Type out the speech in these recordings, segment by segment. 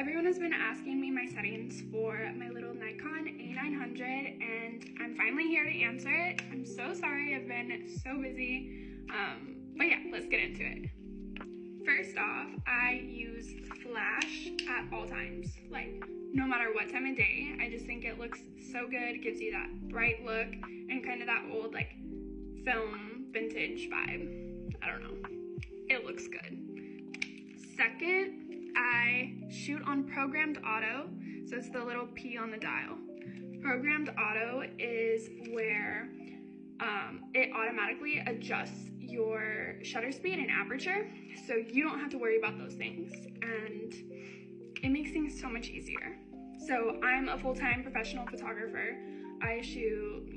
Everyone has been asking me my settings for my little Nikon a900, and I'm finally here to answer it. I'm so sorry, I've been so busy, but yeah, let's get into it. First off, I use flash at all times, like no matter what time of day. I just think it looks so good. It gives you that bright look and kind of that old like film vintage vibe. I don't know, it looks good. Second, I shoot on programmed auto, so it's the little P on the dial. Programmed auto is where it automatically adjusts your shutter speed and aperture, so you don't have to worry about those things, and it makes things so much easier. So I'm a full-time professional photographer. I shoot,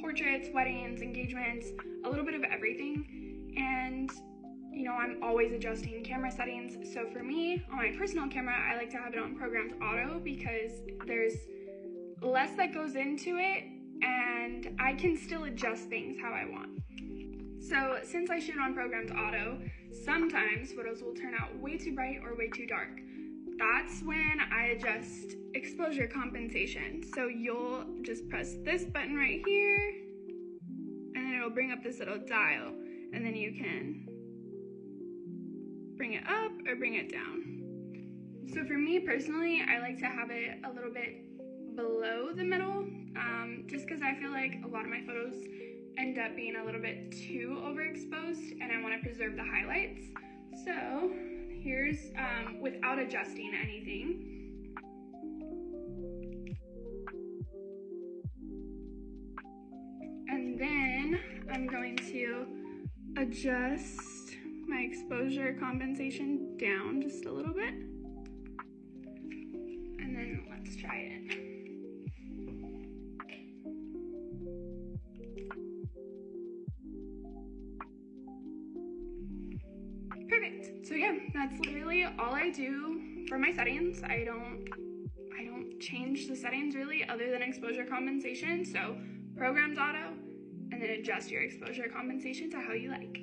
portraits, weddings, engagements, a little bit of everything, and I'm always adjusting camera settings. So for me, on my personal camera, I like to have it on programmed auto because there's less that goes into it and I can still adjust things how I want. So since I shoot on programmed auto, sometimes photos will turn out way too bright or way too dark. That's when I adjust exposure compensation. So you'll just press this button right here and then it'll bring up this little dial, and then you can bring it up or bring it down. So for me personally, I like to have it a little bit below the middle, just because I feel like a lot of my photos end up being a little bit too overexposed and I want to preserve the highlights. So here's without adjusting anything. And then I'm going to adjust my exposure compensation down just a little bit. And then let's try it. Perfect. So yeah, that's literally all I do for my settings. I don't change the settings really other than exposure compensation. So programmed auto, and then adjust your exposure compensation to how you like.